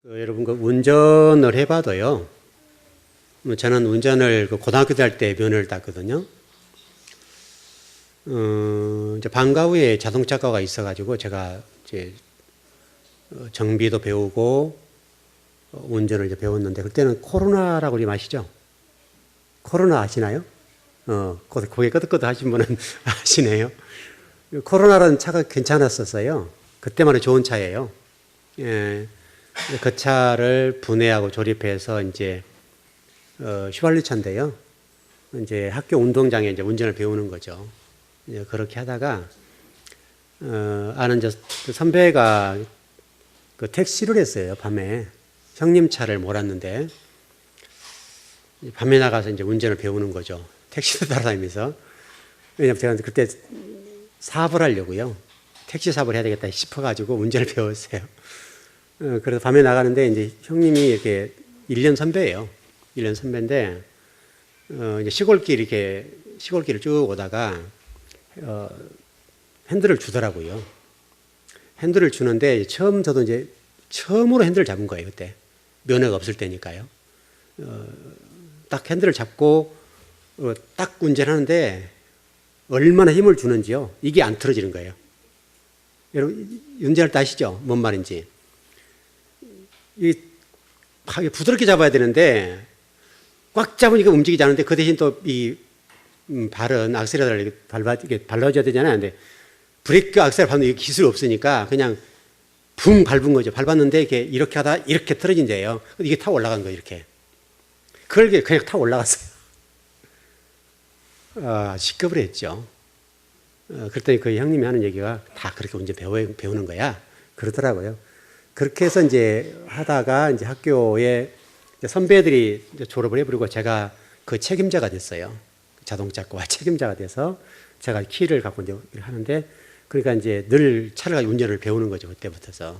여러분, 운전을 해봐도요. 저는 운전을 고등학교 때 할 때 면허를 땄거든요. 이제 방과 후에 자동차과가 있어가지고 제가 이제 정비도 배우고 운전을 이제 배웠는데 그때는 코로나라고 우리 아시죠? 코로나 아시나요? 고개 끄덕끄덕 하신 분은 아시네요. 코로나라는 차가 괜찮았었어요. 그때만 해도 좋은 차예요. 예. 그 차를 분해하고 조립해서 이제 휘발유 차인데요. 이제 학교 운동장에 이제 운전을 배우는 거죠. 이제 그렇게 하다가 아는 저 선배가 그 택시를 했어요. 밤에 형님 차를 몰았는데 밤에 나가서 이제 운전을 배우는 거죠. 택시를 따라다니면서. 왜냐면 제가 그때 사업을 하려고요. 택시 사업을 해야 되겠다 싶어가지고 운전을 배웠어요. 그래서 밤에 나가는데 이제 형님이 이렇게 1년 선배예요. 1년 선배인데 이제 시골길을 쭉 오다가 핸들을 주더라고요. 핸들을 주는데 저도 이제 처음으로 핸들을 잡은 거예요. 그때 면허가 없을 때니까요. 딱 핸들을 잡고 딱 운전하는데 얼마나 힘을 주는지요. 이게 안 틀어지는 거예요. 여러분 운전할 때 아시죠? 뭔 말인지. 부드럽게 잡아야 되는데 꽉 잡으니까 움직이지 않는데 그 대신 또 이 발은 악셀에다가 발라줘야 되잖아요. 근데 브레이크 악셀 밟는 기술이 없으니까 그냥 붕 밟은 거죠. 밟았는데 이렇게 하다 이렇게 틀어진대요. 이게 타고 올라간 거예요. 이렇게. 그걸 그냥 타고 올라갔어요. 시급을 했죠. 그랬더니 그 형님이 하는 얘기가 다 그렇게 운전 배우는 거야. 그러더라고요. 그렇게 해서 이제 하다가 이제 학교에 이제 선배들이 이제 졸업을 해버리고 제가 그 책임자가 됐어요. 자동차과 책임자가 돼서 제가 키를 갖고 이제 하는데 그러니까 이제 늘 차를 가지고 운전을 배우는 거죠. 그때부터서.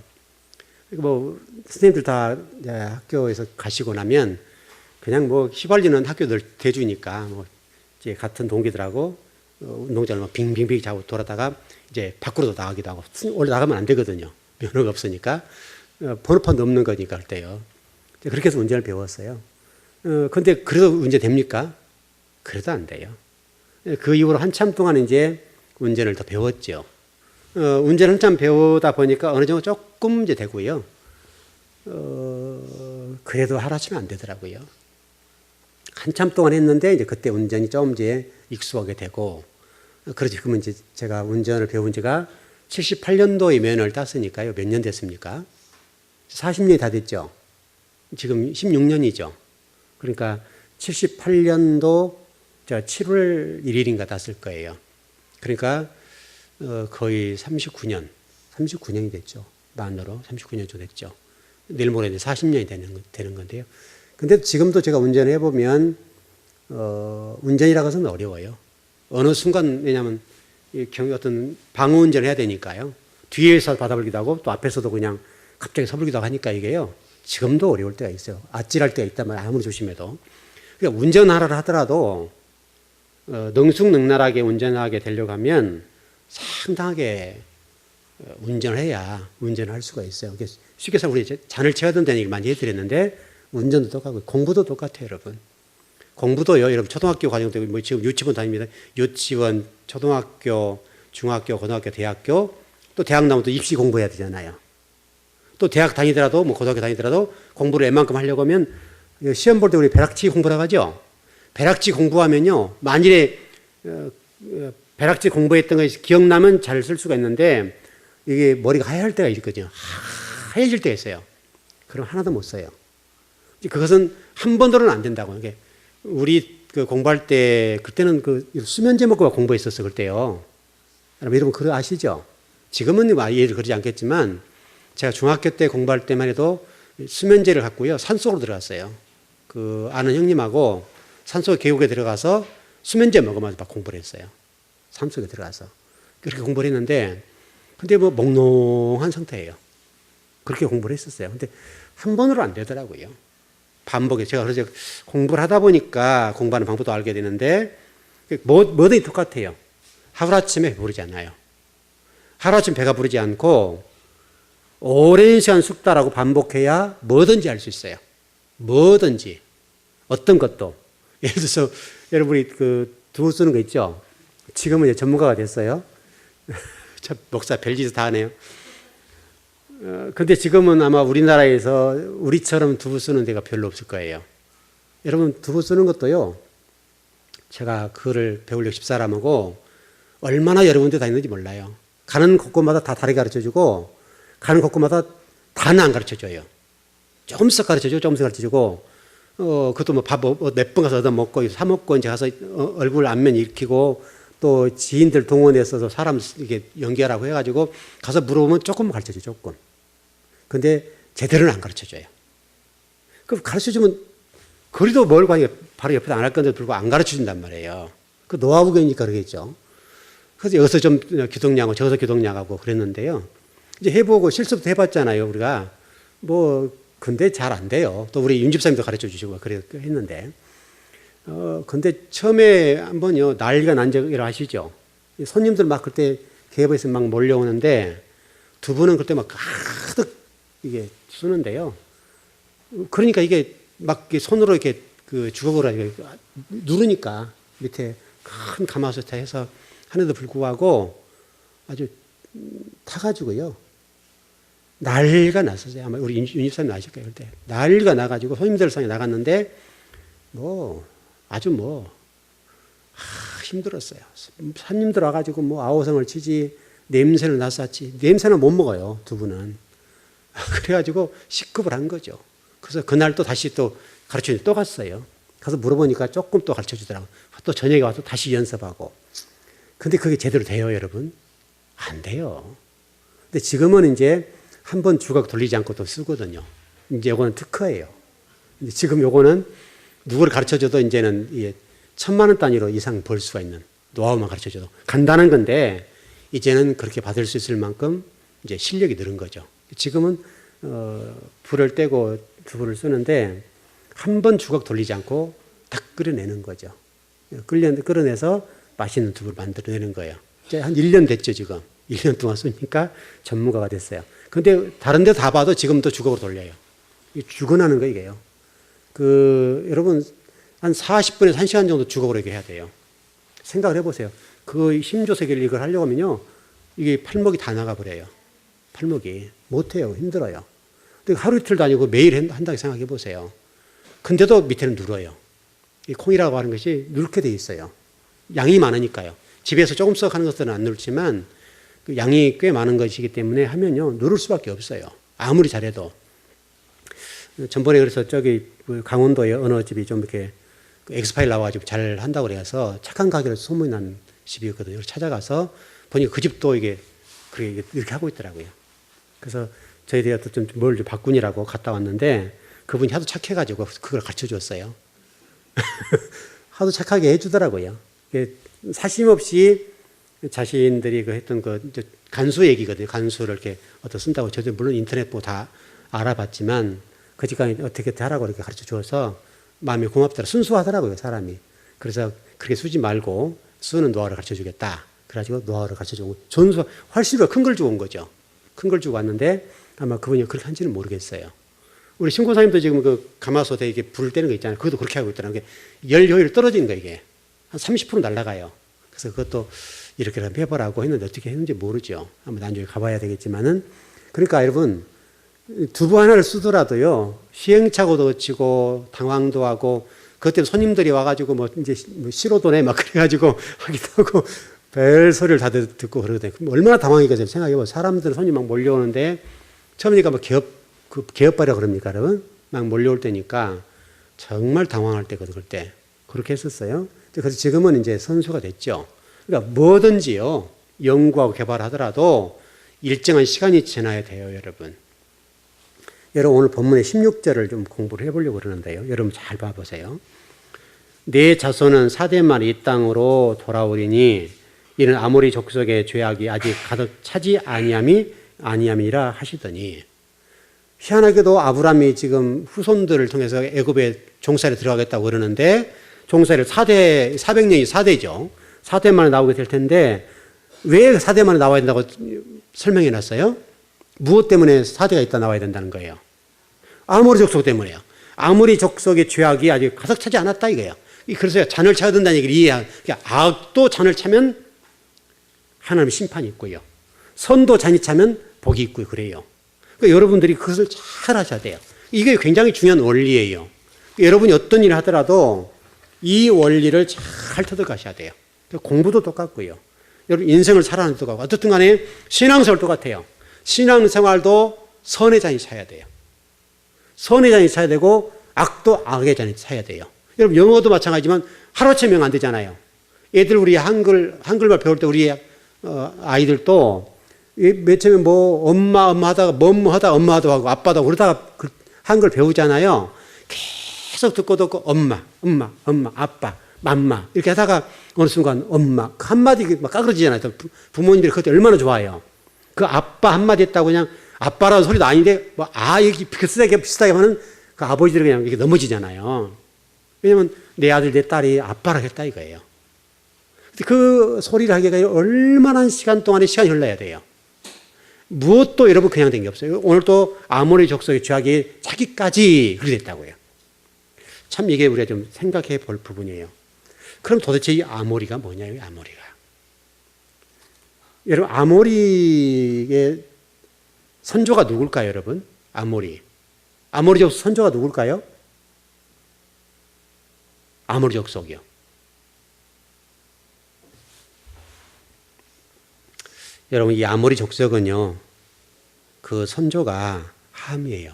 뭐 선생님들 다 이제 학교에서 가시고 나면 그냥 뭐 휘발유는 학교들 대주니까 뭐 이제 같은 동기들하고 운동장을 막 빙빙빙 자고 돌아다가 이제 밖으로도 나가기도 하고 원래 나가면 안 되거든요. 면허가 없으니까 번호판도 없는 거니까 그때요. 그렇게 해서 운전을 배웠어요. 근데 그래도 운전 됩니까? 그래도 안 돼요. 그 이후로 한참 동안 이제 운전을 더 배웠죠. 운전을 한참 배우다 보니까 어느 정도 조금 이제 되고요. 그래도 하루아침에 안 되더라고요. 한참 동안 했는데 이제 그때 운전이 좀 이제 익숙하게 되고 그러지. 그러면 이제 제가 운전을 배운 지가 78년도에 면허를 땄으니까요. 몇 년 됐습니까? 40년이 다 됐죠. 지금 16년이죠. 그러니까 78년도 7월 1일인가 땄을 거예요. 그러니까 거의 39년이 됐죠. 만으로 39년 정도 됐죠. 내일 모레 40년이 되는 건데요. 근데 지금도 제가 운전을 해보면 운전이라고 해서는 어려워요. 어느 순간 왜냐하면 어떤 방어 운전을 해야 되니까요. 뒤에서 받아버리기도 하고 또 앞에서도 그냥 갑자기 서불기도 하고 하니까 이게요. 지금도 어려울 때가 있어요. 아찔할 때가 있단 말이에요. 아무리 조심해도. 그러니까 운전하라 하더라도 능숙능란하게 운전하게 되려고 하면 상당하게 운전을 해야 운전을 할 수가 있어요. 쉽게 해서 우리 잔을 채워야 된다는 얘기를 많이 해드렸는데 운전도 똑같고 공부도 똑같아요. 여러분. 공부도요. 여러분 초등학교 과정 때 뭐 지금 유치원 다닙니다. 유치원, 초등학교, 중학교, 고등학교, 대학교 또 대학 나오면 또 입시 공부해야 되잖아요. 또 대학 다니더라도 뭐 고등학교 다니더라도 공부를 웬만큼 하려고 하면 시험 볼 때 우리 벼락치기 공부라고 하죠. 벼락치기 공부하면요. 만일에 벼락치기 공부했던 것이 기억나면 잘 쓸 수가 있는데 이게 머리가 하얘질 때가 있거든요. 하얘질 때가 있어요. 그럼 하나도 못 써요. 그것은 한 번으로는 안 된다고. 우리 그 공부할 때 그때는 그 수면 제목과 공부했었어 그때요. 여러분 그거 아시죠? 지금은 이해를 그러지 않겠지만 제가 중학교 때 공부할 때만 해도 수면제를 갖고요 산속으로 들어갔어요. 그 아는 형님하고 산속 계곡에 들어가서 수면제 먹으면서 막 공부를 했어요. 산속에 들어가서 그렇게 공부를 했는데 근데 뭐 몽롱한 상태예요. 그렇게 공부를 했었어요. 근데 한 번으로 안 되더라고요. 반복해. 제가 그래서 공부를 하다 보니까 공부하는 방법도 알게 되는데 뭐든지 똑같아요. 하루아침에 배부르지 않아요. 하루아침 배가 부르지 않고 오랜 시간 숙달하고 반복해야 뭐든지 할 수 있어요. 뭐든지. 어떤 것도. 예를 들어서 여러분이 그 두부 쓰는 거 있죠? 지금은 이제 전문가가 됐어요. 참 목사 별짓 다 하네요. 근데 지금은 아마 우리나라에서 우리처럼 두부 쓰는 데가 별로 없을 거예요. 여러분 두부 쓰는 것도요. 제가 그거를 배우려고 집사람하고 얼마나 여러 군데 다녔는지 몰라요. 가는 곳곳마다 다 다르게 가르쳐주고 가는 곳곳마다 다는 안 가르쳐줘요. 조금씩 가르쳐주고 조금씩 가르쳐주고 그것도 뭐 밥 몇 번 가서 얻어먹고 사먹고 이제 가서 얼굴 안면 익히고 또 지인들 동원해서 사람 이렇게 연결하고 해가지고 가서 물어보면 조금 가르쳐줘요. 조금. 근데 제대로는 안 가르쳐줘요. 그럼 가르쳐주면 거리도 멀고 하니까 바로 옆에서 안 할 건데 불구하고 안 가르쳐준단 말이에요. 그 노하우니까 그러겠죠. 그래서 여기서 좀 기동량하고 저기서 기동량하고 그랬는데요. 이제 해보고 실습도 해봤잖아요. 우리가 뭐 근데 잘 안 돼요. 또 우리 윤 집사님도 가르쳐 주시고 했는데 근데 처음에 한번요 난리가 난 적이라 하시죠. 손님들 막 그때 개업에서 막 몰려오는데 두 분은 그때 막 가득 이게 쓰는데요. 그러니까 이게 막 손으로 이렇게 그 주걱으로 누르니까 밑에 큰 가마솥에 해서 하는데도 불구하고 아주 타가지고요. 난리가 났었어요. 아마 우리 윤 집사님 아실 거예요. 그때 난리가 나가지고 손님들 상에 나갔는데 뭐 아주 뭐 힘들었어요. 손님들 와가지고 뭐 아우성을 치지 냄새를 났었지. 냄새는 못 먹어요. 두 분은. 그래가지고 식급을 한 거죠. 그래서 그날 또 다시 또 가르쳐주니 또 갔어요. 가서 물어보니까 조금 또 가르쳐주더라고요. 또 저녁에 와서 다시 연습하고. 근데 그게 제대로 돼요, 여러분? 안 돼요. 근데 지금은 이제 한번 주걱 돌리지 않고 또 쓰거든요. 이제 요거는 특허예요. 지금 요거는 누구를 가르쳐줘도 이제는 1,000만 원 단위로 이상 벌 수가 있는 노하우만 가르쳐줘도 간단한 건데 이제는 그렇게 받을 수 있을 만큼 이제 실력이 늘은 거죠. 지금은 불을 떼고 두부를 쓰는데 한 번 주걱 돌리지 않고 딱 끓여내는 거죠. 끓여내서 맛있는 두부를 만들어내는 거예요. 이제 한 1년 됐죠, 지금. 1년 동안 쓰니까 전문가가 됐어요. 근데 다른 데 다 봐도 지금도 주걱으로 돌려요. 죽어나는 거 이게요. 여러분, 한 40분에서 1시간 정도 주걱으로 이렇게 해야 돼요. 생각을 해보세요. 그 힘조세기를 이걸 하려고 하면요. 이게 팔목이 다 나가버려요. 팔목이. 못해요. 힘들어요. 근데 하루 이틀도 아니고 매일 한다고 생각해 보세요. 근데도 밑에는 눌어요. 이 콩이라고 하는 것이 눌게 돼 있어요. 양이 많으니까요. 집에서 조금씩 하는 것들은 안 눌지만 그 양이 꽤 많은 것이기 때문에 하면요. 누를 수밖에 없어요. 아무리 잘해도. 전번에 그래서 저기 강원도에 어느 집이 좀 이렇게 엑스파일 나와가지고 잘 한다고 그래서 착한 가게로 소문이 난 집이었거든요. 찾아가서 보니까 그 집도 이게 이렇게 하고 있더라고요. 그래서 저희들이 좀 뭘 좀 바꾸니라고 갔다 왔는데 그분이 하도 착해가지고 그걸 가르쳐 줬어요. 하도 착하게 해주더라고요. 사심 없이 자신들이 했던 간수 얘기거든요. 간수를 이렇게 쓴다고 저도 물론 인터넷 보고 다 알아봤지만 그 집까지 어떻게 하라고 이렇게 가르쳐 줘서 마음이 고맙더라. 순수하더라고요, 사람이. 그래서 그렇게 쓰지 말고 쓰는 노하우를 가르쳐 주겠다. 그래가지고 노하우를 가르쳐 주고 훨씬 더 큰 걸 주고 온 거죠. 큰 걸 주고 왔는데 아마 그분이 그렇게 한지는 모르겠어요. 우리 신고사님도 지금 그 가마솥에 이게 불을 떼는 거 있잖아요. 그것도 그렇게 하고 있더라고요. 열 효율이 떨어지는 거예요, 이게. 한 30% 날아가요. 그래서 그것도 이렇게 해보라고 했는데 어떻게 했는지 모르죠. 한번 나중에 가봐야 되겠지만은. 그러니까 여러분, 두부 하나를 쓰더라도요, 시행착오도 치고, 당황도 하고, 그것 때문에 손님들이 와가지고 이제 싫어도네 막 그래가지고 하기도 하고, 별 소리를 다 듣고 그러거든요. 얼마나 당황했겠어요. 생각해보세요. 사람들 손님 막 몰려오는데, 처음이니까 개업발이라고 그럽니까, 여러분? 막 몰려올 때니까 정말 당황할 때거든요, 그때. 그렇게 했었어요. 그래서 지금은 이제 선수가 됐죠. 그러니까 뭐든지요, 연구하고 개발하더라도 일정한 시간이 지나야 돼요, 여러분. 여러분, 오늘 본문의 16절을 좀 공부를 해보려고 그러는데요. 여러분 잘 봐보세요. 내 자손은 사대만 이 땅으로 돌아오리니 이는 아모리 족속의 죄악이 아직 가득 차지 아니함이라 하시더니, 희한하게도 아브라함이 지금 후손들을 통해서 애굽에 종살이에 들어가겠다고 그러는데 종살이를 400년이 4대죠. 4대 만에 나오게 될 텐데 왜 4대 만에 나와야 된다고 설명해 놨어요? 무엇 때문에 사대가 있다 나와야 된다는 거예요? 아모리 족속 때문에요. 아모리 족속의 죄악이 아직 가득 차지 않았다 이거예요. 그래서 잔을 차야 된다는 얘기를 이해한. 그러니까 악도 잔을 차면 하나님의 심판이 있고요. 선도 잔이 차면 복이 있고요. 그래요. 그러니까 여러분들이 그것을 잘 하셔야 돼요. 이게 굉장히 중요한 원리예요. 여러분이 어떤 일을 하더라도 이 원리를 잘 터득하셔야 돼요. 공부도 똑같고요. 여러분 인생을 살아가는 것도 똑같고 어떻든 간에 신앙생활 똑같아요. 신앙생활도 선의 잔이 차야 돼요. 선의 잔이 차야 되고 악도 악의 잔이 차야 돼요. 여러분 영어도 마찬가지지만 하루아침에 명 안 되잖아요. 애들 우리 한글말 배울 때 우리 아이들도 맨 처음에 뭐 엄마 하다가 뭐 하다가 엄마도 하고 아빠도 하고 그러다가 한글 배우잖아요. 계속 듣고 엄마 아빠 맘마 이렇게 하다가 어느 순간 엄마 그 한마디 막 까그러지잖아요. 부모님들이 그때 얼마나 좋아해요. 그 아빠 한마디 했다고 그냥 아빠라는 소리도 아닌데 뭐 여기 비슷하게 하는 그 아버지들이 그냥 이렇게 넘어지잖아요. 왜냐면 내 아들 내 딸이 아빠라 했다 이거예요. 그 소리를 하기가 얼마나 시간 동안에 시간이 흘러야 돼요. 무엇도 여러분 그냥 된 게 없어요. 오늘 또 아모리 족속의 죄악이 자기까지 그렇게 됐다고요. 참 이게 우리가 좀 생각해 볼 부분이에요. 그럼 도대체 이 아모리가 뭐냐요? 아모리가. 여러분 아모리의 선조가 누굴까요, 여러분? 아모리 족속 선조가 누굴까요? 아모리 족속이요. 여러분 이 아모리 족속은요, 그 선조가 함이에요.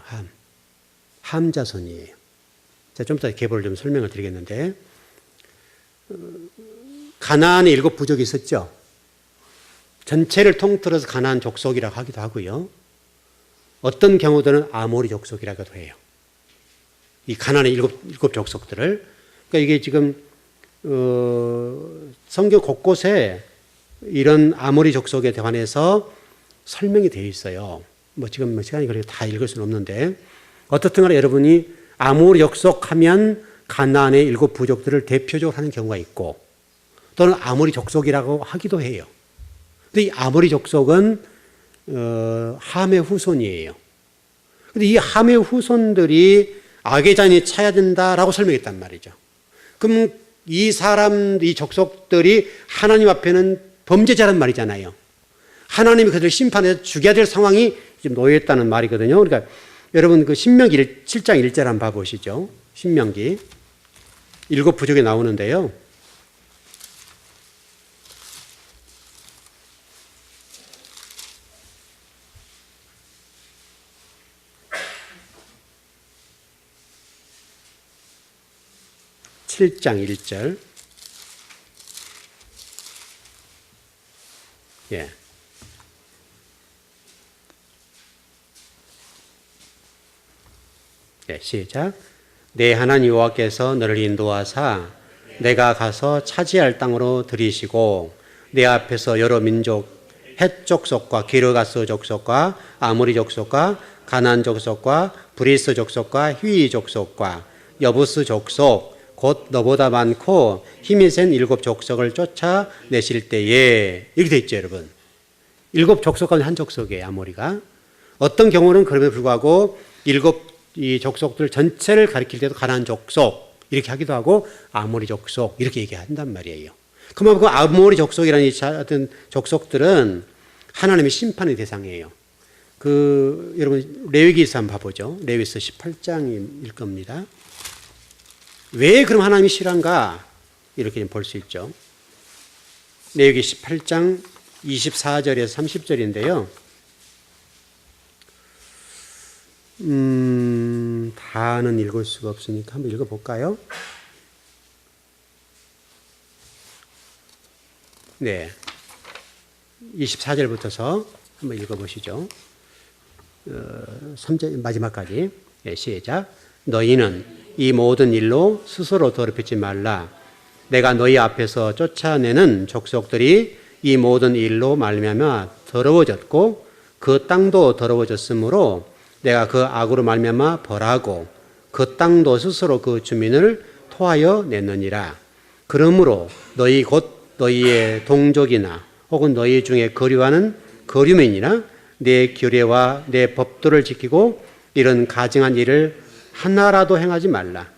함 자손이에요. 제가 좀 이따 계보를 좀 설명을 드리겠는데, 가나안에 7 부족이 있었죠. 전체를 통틀어서 가나안 족속이라고 하기도 하고요. 어떤 경우들은 아모리 족속이라고도 해요. 이 가나안의 7 족속들을. 그러니까 이게 지금 성경 곳곳에 이런 아모리 족속에 관해서 설명이 되어 있어요. 뭐 지금 시간이 그렇게 다 읽을 수는 없는데, 어떻든 간에 여러분이 아모리 족속 하면 가나안의 7 부족들을 대표적으로 하는 경우가 있고, 또는 아모리 족속이라고 하기도 해요. 근데 이 아모리 족속은 함의 후손이에요. 근데 이 함의 후손들이 악의 잔이 차야 된다라고 설명했단 말이죠. 그럼 이 족속들이 하나님 앞에는 범죄자란 말이잖아요. 하나님이 그들을 심판해서 죽여야 될 상황이 지금 놓여있다는 말이거든요. 그러니까 여러분 그 신명기 7장 1절 한번 봐보시죠. 신명기 7 부족에 나오는데요. (7장 1절) 예. 네, 시작. 내 하나님 여호와께서 너를 인도하사 내가 가서 차지할 땅으로 들이시고 내 앞에서 여러 민족 헷 족속과 기르가스 족속과 아모리 족속과 가나안 족속과 브리스 족속과 휘 족속과 여부스 족속 곧 너보다 많고 힘이 센 7 족속을 쫓아내실 때에, 이렇게 돼 있죠, 여러분. 7 족속 가운데 한 족속이에요, 아모리가. 어떤 경우는 그럼에도 불구하고 7이 족속들 전체를 가리킬 때도 가나안 족속 이렇게 하기도 하고 아모리 족속 이렇게 얘기한단 말이에요. 그러면 그 아모리 족속이라는 이 어떤 족속들은 하나님의 심판의 대상이에요. 여러분 레위기서 한번 봐보죠. 레위기서 18장일 겁니다. 왜 그럼 하나님이 싫어한가? 이렇게 볼 수 있죠. 레위기 18장 24절에서 30절인데요. 다는 읽을 수가 없으니까 한번 읽어볼까요? 네. 24절부터서 한번 읽어보시죠. 3절 마지막까지. 네, 시작. 너희는 이 모든 일로 스스로 더럽히지 말라. 내가 너희 앞에서 쫓아내는 족속들이 이 모든 일로 말미암아 더러워졌고 그 땅도 더러워졌으므로 내가 그 악으로 말미암아 벌하고 그 땅도 스스로 그 주민을 토하여 냈느니라. 그러므로 너희 곧 너희의 동족이나 혹은 너희 중에 거류하는 거류민이나 내 규례와 내 법도를 지키고 이런 가증한 일을 하나라도 행하지 말라.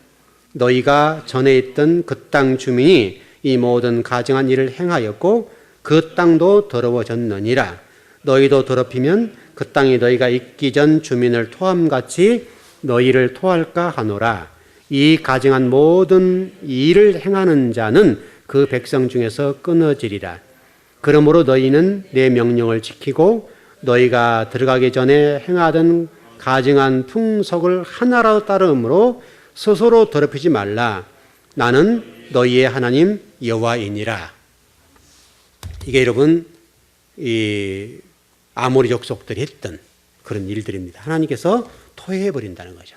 너희가 전에 있던 그 땅 주민이 이 모든 가증한 일을 행하였고 그 땅도 더러워졌느니라. 너희도 더럽히면 그 땅이 너희가 있기 전 주민을 토함같이 너희를 토할까 하노라. 이 가증한 모든 일을 행하는 자는 그 백성 중에서 끊어지리라. 그러므로 너희는 내 명령을 지키고 너희가 들어가기 전에 행하던 가증한 풍속을 하나라도 따름으로 스스로 더럽히지 말라. 나는 너희의 하나님 여호와이니라. 이게 여러분 이 아모리 족속들이 했던 그런 일들입니다. 하나님께서 토해해 버린다는 거죠.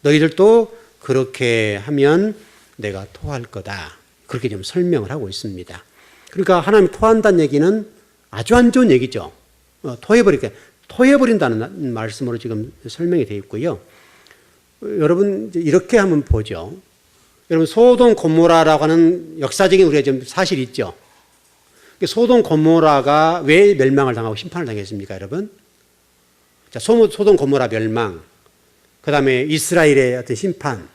너희들도 그렇게 하면 내가 토할 거다. 그렇게 좀 설명을 하고 있습니다. 그러니까 하나님이 토한다는 얘기는 아주 안 좋은 얘기죠. 토해버린다는 말씀으로 지금 설명이 되어 있고요. 여러분 이렇게 한번 보죠. 여러분 소돔 고모라라고 하는 역사적인 우리가 좀 사실이 있죠. 소돔 고모라가 왜 멸망을 당하고 심판을 당했습니까, 여러분? 자, 소돔 고모라 멸망, 그 다음에 이스라엘의 어떤 심판,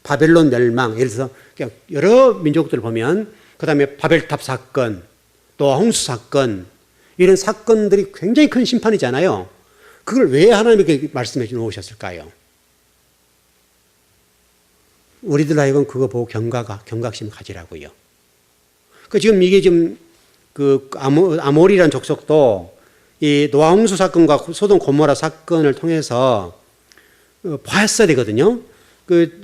바벨론 멸망, 예를 들어서 여러 민족들을 보면, 그 다음에 바벨탑 사건, 또 홍수 사건, 이런 사건들이 굉장히 큰 심판이잖아요. 그걸 왜 하나님께 말씀해 주셨을까요? 우리들 하여금 그거 보고 경각심 가지라고요. 지금 이게 지금 아모리라는 족속도 이 노아 홍수 사건과 소돔 고모라 사건을 통해서 봤어야 되거든요.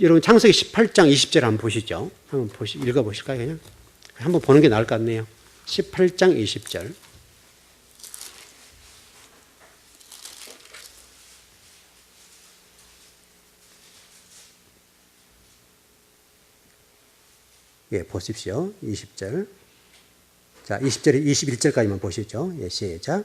여러분 창세기 18장 20절 한번 보시죠. 한번 읽어보실까요? 그냥 한번 보는 게 나을 것 같네요. 18장 20절. 예, 보십시오. 20절. 자, 20절, 21절까지만 보시죠. 예, 시작.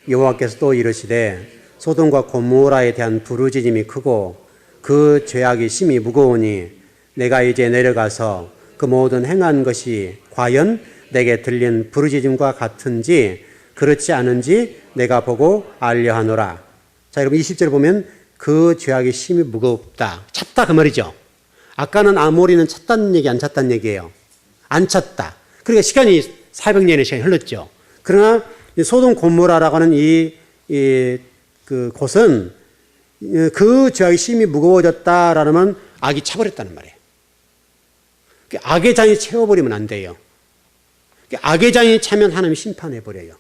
여호와께서 또 이르시되 소돔과 고모라에 대한 부르짖음이 크고 그 죄악이 심히 무거우니 내가 이제 내려가서 그 모든 행한 것이 과연 내게 들린 부르짖음과 같은지 그렇지 않은지 내가 보고 알려하노라. 자, 여러분 20절 보면 그 죄악이 심히 무겁다. 찼다 그 말이죠. 아까는 아모리는 찼다는 얘기 안 찼다는 얘기예요. 안 찼다. 그러니까 시간이 400년의 시간이 흘렀죠. 그러나 소돔 고모라라고 하는 그 곳은 그 죄악이 심히 무거워졌다라는 악이 차버렸다는 말이에요. 악의 장이 채워버리면 안 돼요. 악의 장이 차면 하나님이 심판해버려요.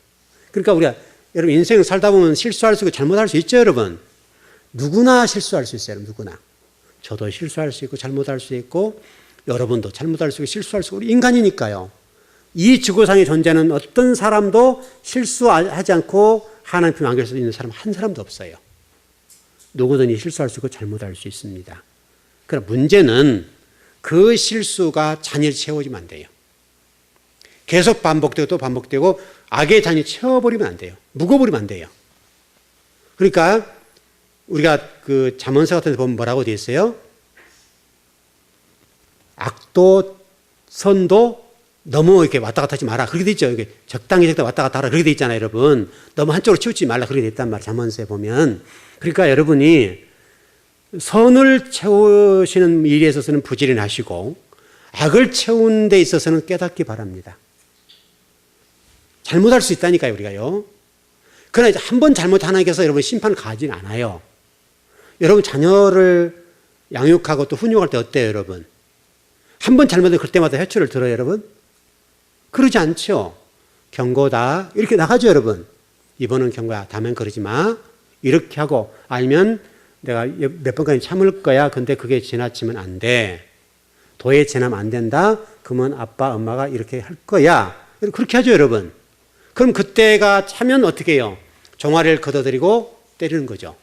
그러니까 우리가 여러분 인생 살다 보면 실수할 수 있고 잘못할 수 있죠, 여러분. 누구나 실수할 수 있어요, 누구나. 저도 실수할 수 있고 잘못할 수 있고 여러분도 잘못할 수 있고 실수할 수 있고 우리 인간이니까요. 이 지구상에 존재하는 어떤 사람도 실수하지 않고 하나님 품 안길 수 있는 사람 한 사람도 없어요. 누구든지 실수할 수 있고 잘못할 수 있습니다. 그러나 문제는 그 실수가 잔을 채워지면 안 돼요. 계속 반복되고 또 반복되고 악의 잔이 채워버리면 안 돼요. 묵어버리면 안 돼요. 그러니까 우리가 그 잠언서 같은 데 보면 뭐라고 되어 있어요? 악도 선도 너무 이렇게 왔다 갔다 하지 마라. 그렇게 돼 있죠. 이게 적당히 왔다 갔다 하라. 그렇게 돼 있잖아요, 여러분. 너무 한쪽으로 치우치지 말라. 그렇게 돼 있단 말이에요. 잠언서에 보면. 그러니까 여러분이 선을 채우시는 일에 있어서는 부지런하시고 악을 채우는 데 있어서는 깨닫기 바랍니다. 잘못할 수 있다니까요, 우리가요. 그러나 이제 한 번 잘못 하나님께서 여러분 심판을 가지는 않아요. 여러분 자녀를 양육하고 또 훈육할 때 어때요, 여러분? 한 번 잘못하면 그때마다 회초를 들어요, 여러분? 그러지 않죠. 경고다. 이렇게 나가죠, 여러분. 이번은 경고야. 다음엔 그러지 마. 이렇게 하고 아니면 내가 몇 번까지 참을 거야. 근데 그게 지나치면 안 돼. 도에 지나면 안 된다. 그러면 아빠, 엄마가 이렇게 할 거야. 그렇게 하죠, 여러분. 그럼 그때가 차면 어떻게 해요? 종아리를 걷어들이고 때리는 거죠.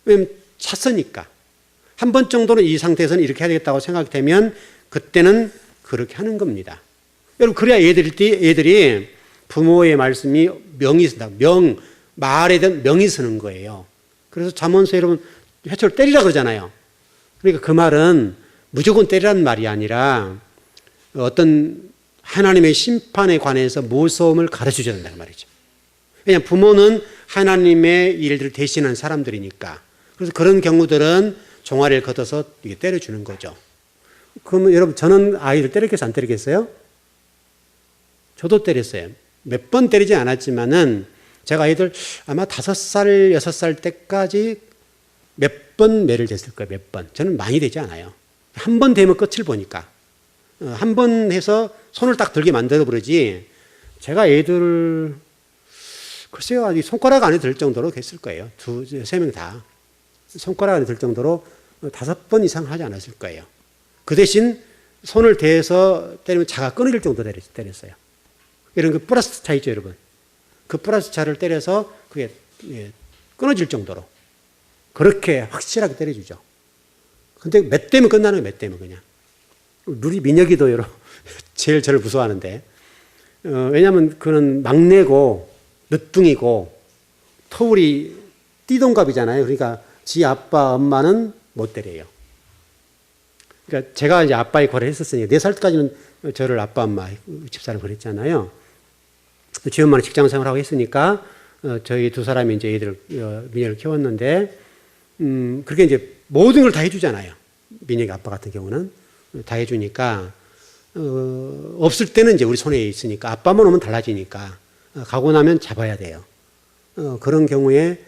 왜냐면 찼으니까. 한 번 정도는 이 상태에서는 이렇게 해야 되겠다고 생각되면 그때는 그렇게 하는 겁니다. 여러분, 그래야 애들이 부모의 말씀이 명이 쓴다. 말에 대한 명이 쓰는 거예요. 그래서 잠언서 여러분 회초를 때리라 그러잖아요. 그러니까 그 말은 무조건 때리라는 말이 아니라 어떤 하나님의 심판에 관해서 무서움을 가르쳐 줘야 된다는 말이죠. 왜냐하면 부모는 하나님의 일들을 대신하는 사람들이니까. 그래서 그런 경우들은 종아리를 걷어서 이게 때려주는 거죠. 그러면 여러분, 저는 아이들 때렸겠어요? 안 때리겠어요? 저도 때렸어요. 몇 번 때리지 않았지만은 제가 아이들 아마 5살, 6살 때까지 몇 번 매를 댔을 거예요. 몇 번. 저는 많이 되지 않아요. 한 번 되면 끝을 보니까. 한 번 해서 손을 딱 들게 만들어 버리지. 제가 애들 글쎄요, 아직 손가락 안에 들 정도로 했을 거예요. 2-3명 다. 손가락 안에 들 정도로 5번 이상 하지 않았을 거예요. 그 대신 손을 대서 때리면 자가 끊어질 정도로 때렸어요. 이런 그 플러스 차 있죠, 여러분. 그 플러스 차를 때려서 그게 끊어질 정도로 그렇게 확실하게 때려주죠. 근데 몇 대면 끝나는 거예요, 몇 대면 그냥. 우리 민혁이도 여러 제일 저를 무서워하는데, 왜냐하면 그는 막내고 늦둥이고 터울이 띠동갑이잖아요. 그러니까 지 아빠 엄마는 못 때려요. 그러니까 제가 이제 아빠의 권을 했었으니까 4살까지는 저를 아빠 엄마 집사람 그랬잖아요. 지 엄마는 직장 생활하고 했으니까 저희 2사람이 이제 애들 민혁을 키웠는데, 그렇게 이제 모든 걸 다 해주잖아요. 민혁이 아빠 같은 경우는 다 해주니까 없을 때는 이제 우리 손에 있으니까 아빠만 오면 달라지니까 가고 나면 잡아야 돼요. 그런 경우에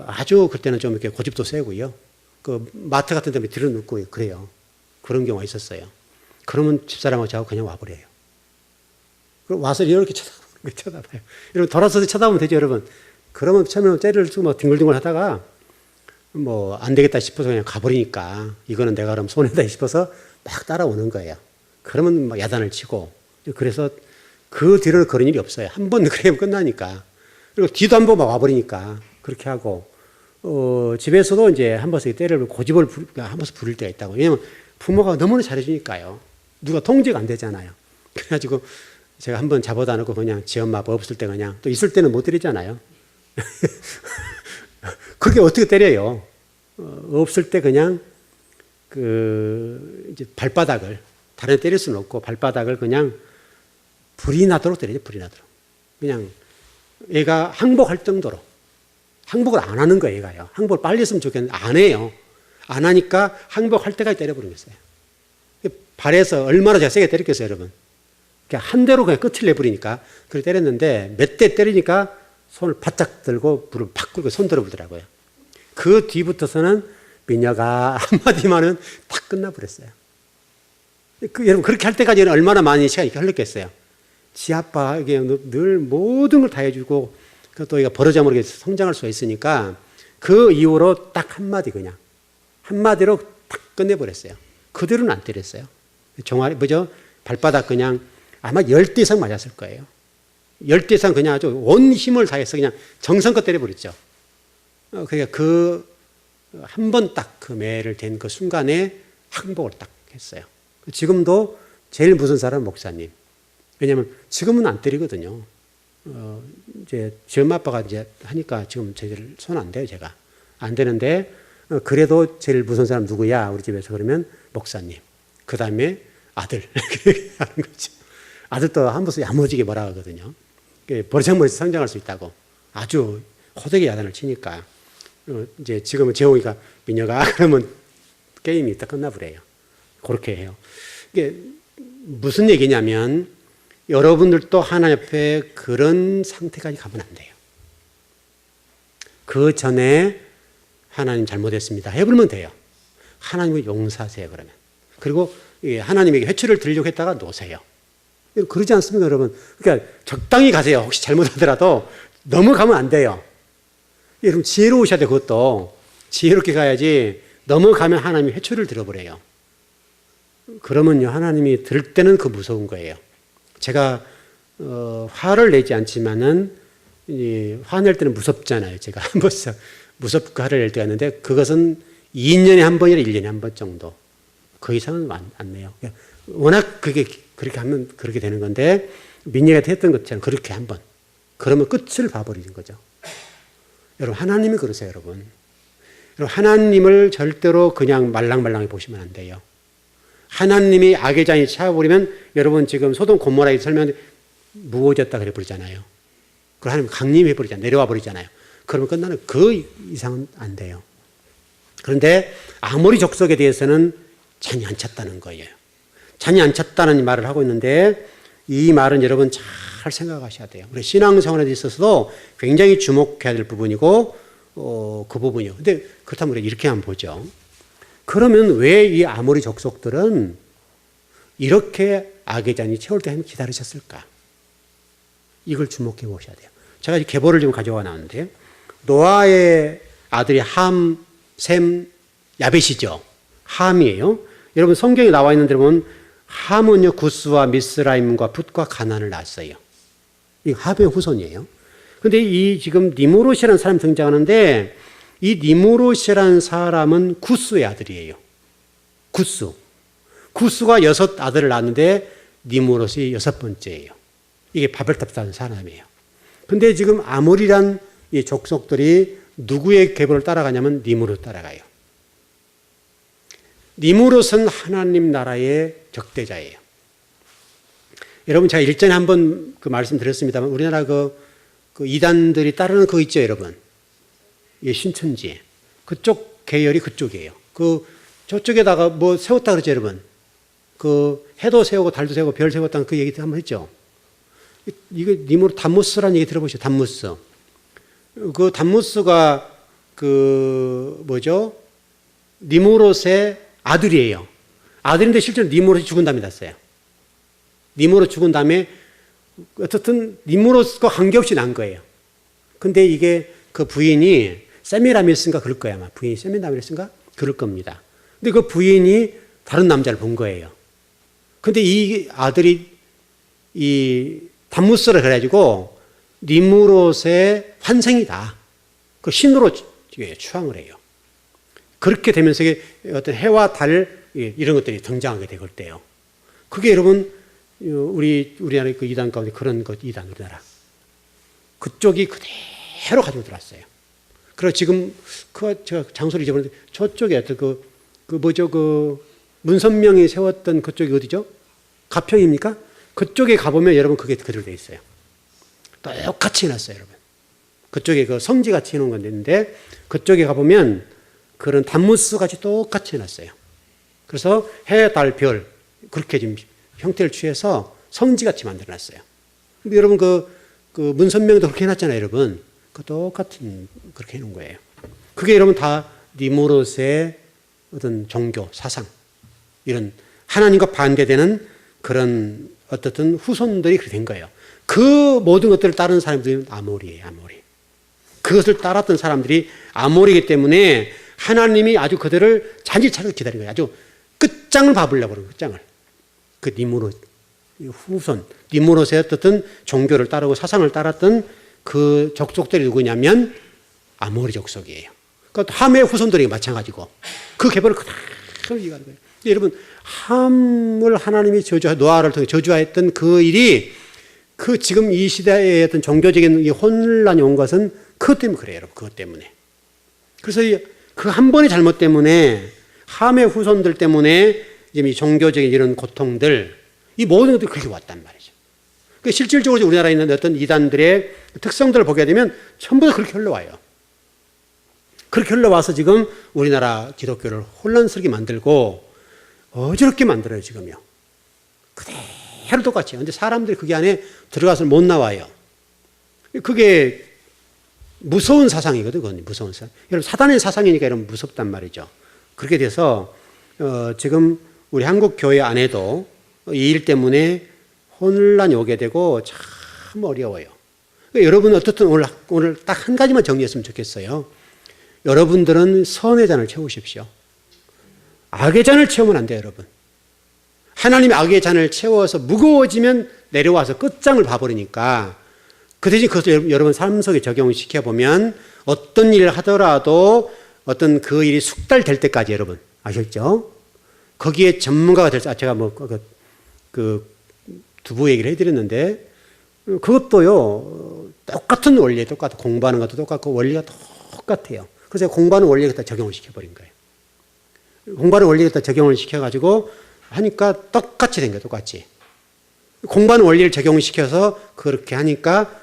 아주 그때는 좀 이렇게 고집도 세고요. 그 마트 같은 데 들여놓고 그래요. 그런 경우가 있었어요. 그러면 집사람하고 저하고 그냥 와버려요. 그럼 와서 이렇게 쳐다봐요. 여러분 돌아서서 쳐다보면 되죠, 여러분. 그러면 처음에는 째를 쓰고 막 뒹굴뒹굴 하다가 뭐 안 되겠다 싶어서 그냥 가버리니까 이거는 내가 그럼 손해다 싶어서 막 따라오는 거예요. 그러면 막 야단을 치고, 그래서 그 뒤로는 그런 일이 없어요. 한 번 그래면 끝나니까. 그리고 뒤도 한 번 막 와버리니까 그렇게 하고, 집에서도 이제 한 번씩 때를 고집을 한 번씩 부릴 때가 있다고. 왜냐면 부모가 너무나 잘해주니까요. 누가 통제가 안 되잖아요. 그래가지고 제가 한 번 잡아다 놓고 그냥 지 엄마 아빠 없을 때 그냥, 또 있을 때는 못 때리잖아요. 그게 어떻게 때려요? 없을 때 그냥 이제 발바닥을, 다른 데 때릴 수는 없고 발바닥을 그냥 불이 나도록 때리죠. 불이 나도록. 그냥 얘가 항복할 정도로. 항복을 안 하는 거예요, 얘가요. 항복을 빨리 했으면 좋겠는데 안 해요. 안 하니까 항복할 때까지 때려버리겠어요. 발에서 얼마나 제가 세게 때렸겠어요, 여러분. 그냥 한 대로 그냥 끝을 내버리니까 그걸 때렸는데 몇 대 때리니까 손을 바짝 들고 불을 팍 끄고 손 들어보더라고요. 그 뒤부터서는 민혁아 한마디만은 딱 끝나버렸어요. 여러분 그렇게 할 때까지는 얼마나 많이 시간이 흘렀겠어요. 지 아빠에게 늘 모든 걸 다 해주고 또 얘가 버르장 모르게 성장할 수가 있으니까 그 이후로 딱 한마디 그냥 한마디로 딱 끝내버렸어요. 그대로는 안 때렸어요. 종아리 발바닥 그냥 아마 10대 이상 맞았을 거예요. 10대 이상 그냥 아주 온 힘을 다해서 그냥 정성껏 때려버렸죠. 그러니까 한 번 딱 그 매를 댄 그 순간에 항복을 딱 했어요. 지금도 제일 무서운 사람은 목사님. 왜냐하면 지금은 안 때리거든요. 이제 지 엄마 아빠가 이제 하니까 지금 저희들 손 안 대요, 제가. 안 되는데, 그래도 제일 무서운 사람 누구야? 우리 집에서 그러면 목사님. 그 다음에 아들. 하는 거죠. 아들도 한 번씩 야무지게 뭐라 하거든요. 버르장머리에서 성장할 수 있다고. 아주 호되게 야단을 치니까. 이제 지금은 재홍이가 민혁아 그러면 게임이 딱 끝나버려요. 그렇게 해요. 이게 무슨 얘기냐면 여러분들도 하나님 앞에 그런 상태까지 가면 안 돼요. 그 전에 하나님 잘못했습니다 해버리면 돼요. 하나님을 용서하세요 그러면. 그리고 하나님에게 회초리를 들려고 했다가 놓으세요. 그러지 않습니까 여러분? 그러니까 적당히 가세요. 혹시 잘못하더라도 너무 가면 안 돼요. 여러분 지혜로우셔야 돼요. 그것도 지혜롭게 가야지 넘어가면 하나님이 회초리를 들어버려요. 그러면요 하나님이 들을 때는 그 무서운 거예요. 제가 화를 내지 않지만은 화낼 때는 무섭잖아요. 제가 한 번 무섭고 화를 낼 때가 있는데 그것은 2년에 한 번이나 1년에 한 번 정도. 그 이상은 안 내요. 워낙 그렇게 하면 그렇게 되는 건데 민예가 했던 것처럼 그렇게 한 번. 그러면 끝을 봐버리는 거죠. 여러분 하나님이 그러세요, 여러분. 여러분 하나님을 절대로 그냥 말랑말랑히 보시면 안 돼요. 하나님이 악의 잔이 차버리면 여러분 지금 소돔 고모라에 설명하는데 무어졌다 그래 버리잖아요. 그 하나님 강림해버리잖아요. 내려와 버리잖아요. 그러면 끝나는 그 이상은 안 돼요. 그런데 아모리 족속에 대해서는 잔이 안 찼다는 거예요. 잔이 안 찼다는 말을 하고 있는데 이 말은 여러분 잘 생각하셔야 돼요. 우리 신앙생활에 있어서도 굉장히 주목해야 될 부분이고 그 부분이요. 근데 그렇다면 우리가 이렇게 한번 보죠. 그러면 왜 이 아모리 족속들은 이렇게 악의 잔이 채울 때까지 기다리셨을까? 이걸 주목해 보셔야 돼요. 제가 이 계보를 지금 가져와 놨는데 노아의 아들이 함, 셈, 야벳이죠. 함이에요. 여러분 성경에 나와 있는 대로 보면 함은요 구스와 미스라임과 풋과 가나안을 낳았어요. 이 함의 후손이에요. 그런데 이 지금 니무롯이라는 사람이 등장하는데 이 니무롯이라는 사람은 구스의 아들이에요. 구스가 6 아들을 낳았는데 니무롯이 6번째예요. 이게 바벨탑사는 사람이에요. 근데 지금 아모리란 이 족속들이 누구의 계보를 따라가냐면 니무롯 따라가요. 니무롯은 하나님 나라의 적대자예요. 여러분 제가 일전에 한번 그 말씀드렸습니다만 우리나라 그 이단들이 따르는 그거 있죠, 여러분. 예, 신천지. 그쪽 계열이 그쪽이에요. 저쪽에다가 뭐 세웠다 그러죠, 여러분. 해도 세우고 달도 세우고 별 세웠다는 그 얘기 한번 했죠. 이거 니무롯 담무스라는 얘기 들어보시죠, 담무스. 담무스가 뭐죠? 니무롯의 아들이에요. 아들인데 실제로 니무롯이 죽은 다음에 났어요. 니무롯 죽은 다음에 어쨌든 니무롯과 관계없이 난 거예요. 근데 이게 그 부인이 세미라미스인가 그럴 거야 아마. 부인이 세미라미스인가 그럴 겁니다. 근데 그 부인이 다른 남자를 본 거예요. 근데 이 아들이 이 담무스를 그래가지고 니무롯의 환생이다. 그 신으로 추앙을 해요. 그렇게 되면서 어떤 해와 달 이런 것들이 등장하게 될 때요. 그게 여러분 우리나라의 그 이단 가운데 그런 것 이단 우리나라 그쪽이 그대로 가지고 들어왔어요. 그리고 지금 제가 장소를 잊어버렸는데 저쪽에 어떤 문선명이 세웠던 그쪽이 어디죠? 가평입니까? 그쪽에 가보면 여러분 그게 그대로 돼 있어요. 똑같이 해놨어요, 여러분. 그쪽에 그 성지같이 해놓은 건데 있는데 그쪽에 가보면 그런 단무스 같이 똑같이 해놨어요. 그래서 해, 달, 별 그렇게 지금 형태를 취해서 성지같이 만들어놨어요. 근데 여러분 그 문선명도 그렇게 해놨잖아요, 여러분. 그 똑같은 그렇게 해놓은 거예요. 그게 여러분 다 니무롯의 어떤 종교, 사상 이런 하나님과 반대되는 그런 어떻든 후손들이 그렇게 된 거예요. 그 모든 것들을 따르는 사람들은 아모리예요, 아모리. 그것을 따랐던 사람들이 아모리이기 때문에 하나님이 아주 그들을 잔치차려 기다린 거예요. 아주 끝장을 봐보려고 그러는 끝장을. 그 니무롯 후손, 니무롯의 어떤 종교를 따르고 사상을 따랐던 그 족속들이 누구냐면 아모리 족속이에요. 그러니까 함의 후손들이 마찬가지고 그 계보를 그대로 이해하는 거예요. 여러분 함을 하나님이 노아를 통해 저주하였던 그 일이 그 지금 이 시대의 어떤 종교적인 이 혼란이 온 것은 그것 때문에 그래요, 여러분. 그것 때문에. 그래서 그 한 번의 잘못 때문에 함의 후손들 때문에 지금 이 종교적인 이런 고통들 이 모든 것들이 그렇게 왔단 말이죠. 그러니까 실질적으로 우리나라에 있는 어떤 이단들의 특성들을 보게 되면 전부 다 그렇게 흘러와요. 그렇게 흘러와서 지금 우리나라 기독교를 혼란스럽게 만들고 어지럽게 만들어요, 지금요. 그대로 똑같이. 근데 사람들이 그게 안에 들어가서 못 나와요. 그게 무서운 사상이거든, 그건 무서운 사상. 여러분, 사단의 사상이니까 여러분 무섭단 말이죠. 그렇게 돼서, 지금 우리 한국 교회 안에도 이 일 때문에 혼란이 오게 되고 참 어려워요. 그러니까 여러분, 어떻든 오늘 딱 한 가지만 정리했으면 좋겠어요. 여러분들은 선의 잔을 채우십시오. 악의 잔을 채우면 안 돼요, 여러분. 하나님이 악의 잔을 채워서 무거워지면 내려와서 끝장을 봐버리니까 그 대신 그것을 여러분 삶 속에 적용을 시켜보면 어떤 일을 하더라도 어떤 그 일이 숙달될 때까지 여러분 아셨죠? 거기에 전문가가 될 수, 제가 두부 얘기를 해드렸는데 그것도요 똑같은 원리에 똑같아. 공부하는 것도 똑같고 원리가 똑같아요. 그래서 공부하는 원리에 갖다 적용을 시켜버린 거예요. 공부하는 원리에 갖다 적용을 시켜가지고 하니까 똑같이 된 거예요, 똑같이. 공부하는 원리를 적용시켜서 그렇게 하니까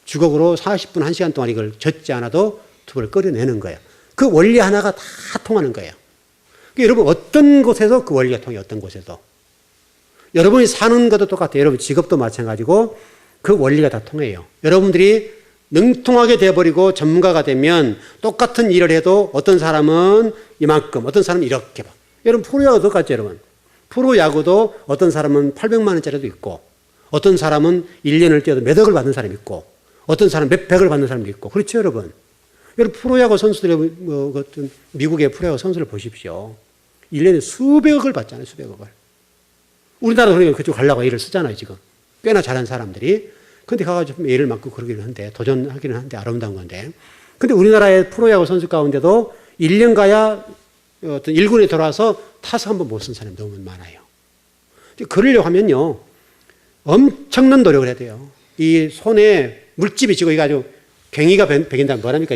주걱으로 40분, 1시간 동안 이걸 젓지 않아도 두부를 끓여내는 거예요. 그 원리 하나가 다 통하는 거예요. 그러니까 여러분 어떤 곳에서 그 원리가 통해요. 어떤 곳에도. 여러분이 사는 것도 똑같아요. 여러분 직업도 마찬가지고 그 원리가 다 통해요. 여러분들이 능통하게 되어버리고 전문가가 되면 똑같은 일을 해도 어떤 사람은 이만큼, 어떤 사람은 이렇게. 여러분 프로야구 똑같죠, 여러분. 프로야구도 어떤 사람은 800만 원짜리도 있고 어떤 사람은 1년을 뛰어도 몇 억을 받는 사람이 있고 어떤 사람은 몇백을 받는 사람도 있고 그렇죠, 여러분. 여러분 프로야구 선수들의 어떤 미국의 프로야구 선수를 보십시오. 1년에 수백억을 받잖아요, 수백억을. 우리나라도 그러니까 그쪽 가려고 애를 쓰잖아요, 지금. 꽤나 잘한 사람들이. 근데 가가지고 애를 맞고 그러기는 한데, 도전하기는 한데 아름다운 건데. 근데 우리나라의 프로야구 선수 가운데도 1년 가야 어떤 1군에 들어와서 타석 한번 못 쓴 사람이 너무 많아요. 그러려고 하면요, 엄청난 노력을 해야 돼요. 이 손에 물집이 지고 이거 아주 괭이가 베긴다면 뭐랍니까?